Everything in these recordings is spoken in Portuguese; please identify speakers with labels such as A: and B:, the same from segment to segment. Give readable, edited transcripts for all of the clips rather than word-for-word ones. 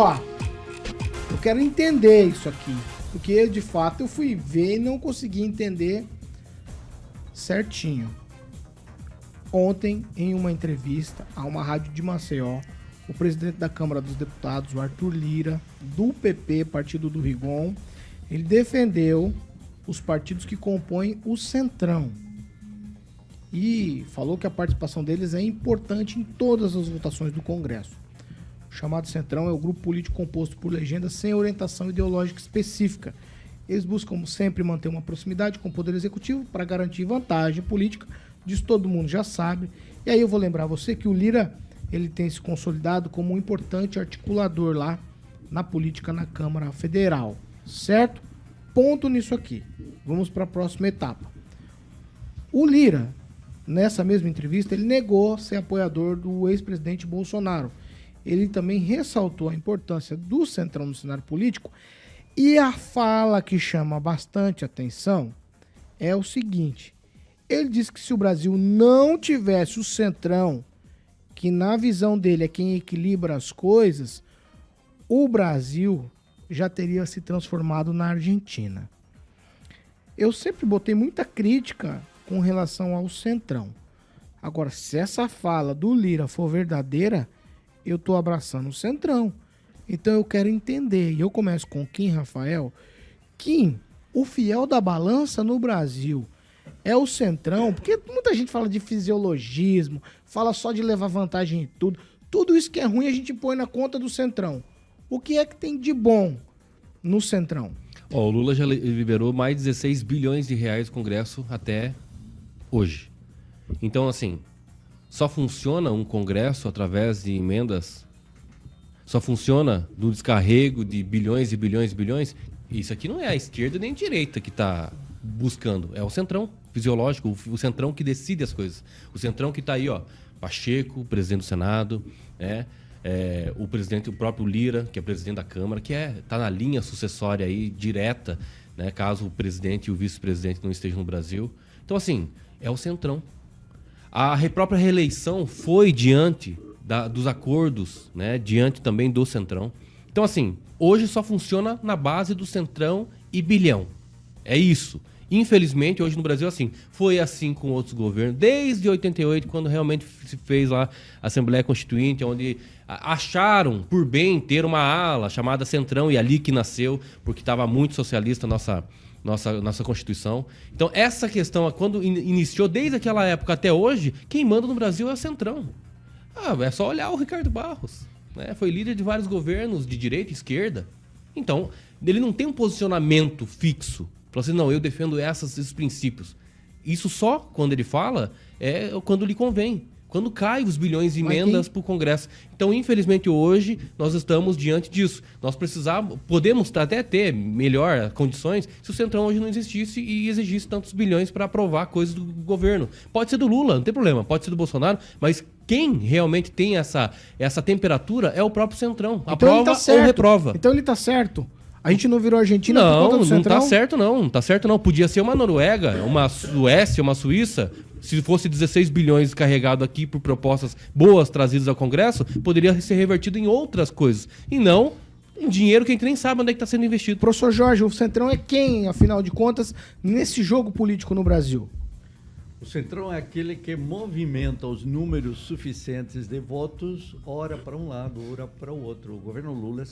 A: Ó, eu quero entender isso aqui, porque de fato eu fui ver e não consegui entender certinho. Ontem, em uma entrevista a uma rádio de Maceió, o presidente da Câmara dos Deputados, o Arthur Lira, do PP, partido do Rigon, ele defendeu os partidos que compõem o Centrão. E falou que a participação deles é importante em todas as votações do Congresso. O chamado Centrão é o grupo político composto por legendas sem orientação ideológica específica. Eles buscam sempre manter uma proximidade com o Poder Executivo para garantir vantagem política. Disso todo mundo já sabe. E aí eu vou lembrar você que o Lira ele tem se consolidado como um importante articulador lá na política na Câmara Federal. Certo? Ponto nisso aqui. Vamos para a próxima etapa. O Lira, nessa mesma entrevista, ele negou ser apoiador do ex-presidente Bolsonaro. Ele também ressaltou a importância do Centrão no cenário político. E a fala que chama bastante atenção é o seguinte. Ele disse que se o Brasil não tivesse o Centrão, que na visão dele é quem equilibra as coisas, o Brasil já teria se transformado na Argentina. Eu sempre botei muita crítica com relação ao Centrão. Agora, se essa fala do Lira for verdadeira, eu tô abraçando o Centrão. Então eu quero entender, e eu começo com Kim Rafael. Kim, o fiel da balança no Brasil é o Centrão, porque muita gente fala de fisiologismo, fala só de levar vantagem em tudo. Tudo isso que é ruim a gente põe na conta do Centrão. O que é que tem de bom no Centrão?
B: O Lula já liberou mais de 16 bilhões de reais do Congresso até hoje. Então, assim, só funciona um Congresso através de emendas? Só funciona do descarrego de bilhões e bilhões e bilhões? Isso aqui não é a esquerda nem a direita que está buscando. É o Centrão fisiológico, o Centrão que decide as coisas. O Centrão que está aí, ó, Pacheco, presidente do Senado, né? O presidente, o próprio Lira, que é presidente da Câmara, que tá na linha sucessória aí, direta, né? Caso o presidente e o vice-presidente não estejam no Brasil. Então, assim, é o Centrão. A própria reeleição foi diante dos acordos, né? Diante também do Centrão. Então, assim, hoje só funciona na base do Centrão e bilhão. É isso. Infelizmente, hoje no Brasil, assim, foi assim com outros governos, desde 88, quando realmente se fez lá a Assembleia Constituinte, onde acharam por bem ter uma ala chamada Centrão, e ali que nasceu, porque estava muito socialista a nossa Constituição. Então, essa questão, quando iniciou, desde aquela época até hoje, quem manda no Brasil é o Centrão. É só olhar o Ricardo Barros, né? Foi líder de vários governos, de direita e esquerda. Então, ele não tem um posicionamento fixo. Falou assim, não, eu defendo esses princípios. Isso só, quando ele fala, é quando lhe convém. Quando cai os bilhões de emendas para o Congresso. Então, infelizmente, hoje, nós estamos diante disso. Nós podemos até ter melhor condições se o Centrão hoje não existisse e exigisse tantos bilhões para aprovar coisas do governo. Pode ser do Lula, não tem problema. Pode ser do Bolsonaro, mas quem realmente tem essa temperatura é o próprio Centrão. Aprova ou reprova.
A: Então ele tá certo. A gente não virou Argentina por conta do Centrão?
B: Não tá certo não, não tá certo não. Podia ser uma Noruega, uma Suécia, uma Suíça. Se fosse 16 bilhões carregado aqui por propostas boas trazidas ao Congresso, poderia ser revertido em outras coisas. E não em dinheiro que a gente nem sabe onde é que está sendo investido.
A: Professor Jorge, o Centrão é quem, afinal de contas, nesse jogo político no Brasil?
C: O Centrão é aquele que movimenta os números suficientes de votos, ora para um lado, ora para o outro. O governo Lula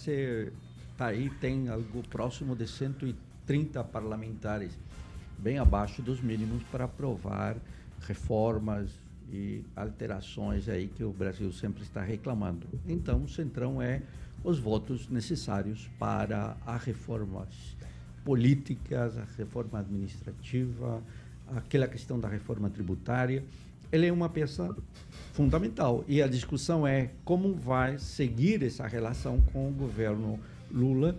C: tem algo próximo de 130 parlamentares, bem abaixo dos mínimos para aprovar reformas e alterações aí que o Brasil sempre está reclamando. Então, o Centrão é os votos necessários para as reformas políticas, a reforma administrativa, aquela questão da reforma tributária. Ele é uma peça fundamental e a discussão é como vai seguir essa relação com o governo Lula,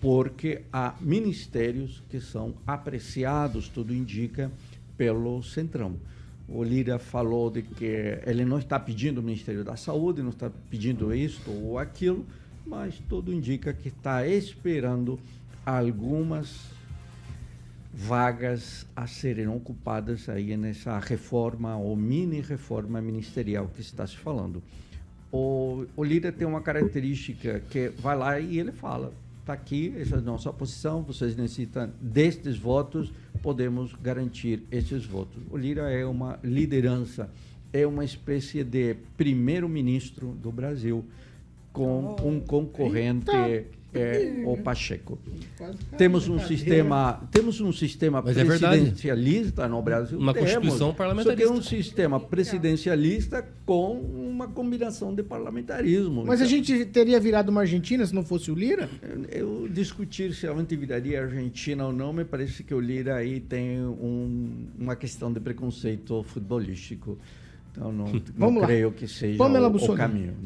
C: porque há ministérios que são apreciados, tudo indica, pelo Centrão. O Lira falou de que ele não está pedindo o Ministério da Saúde, não está pedindo isto ou aquilo, mas tudo indica que está esperando algumas vagas a serem ocupadas aí nessa reforma ou mini-reforma ministerial que está se falando. o Lira tem uma característica que vai lá e ele fala, está aqui, essa é a nossa posição, vocês necessitam destes votos, podemos garantir esses votos. O Lira é uma liderança, é uma espécie de primeiro-ministro do Brasil, com um concorrente, o Pacheco. Temos um sistema
B: Mas é verdade.
C: presidencialista no Brasil.
B: Uma constituição parlamentarista.
C: Só que é um sistema presidencialista com uma combinação de parlamentarismo.
A: Mas a gente teria virado uma Argentina se não fosse o Lira?
C: Eu discutir se realmente viraria Argentina ou não, me parece que o Lira aí tem uma questão de preconceito futebolístico. Então não
A: Vamos lá.
C: creio que seja
A: Pamela
C: o
A: Bussolini.
C: caminho.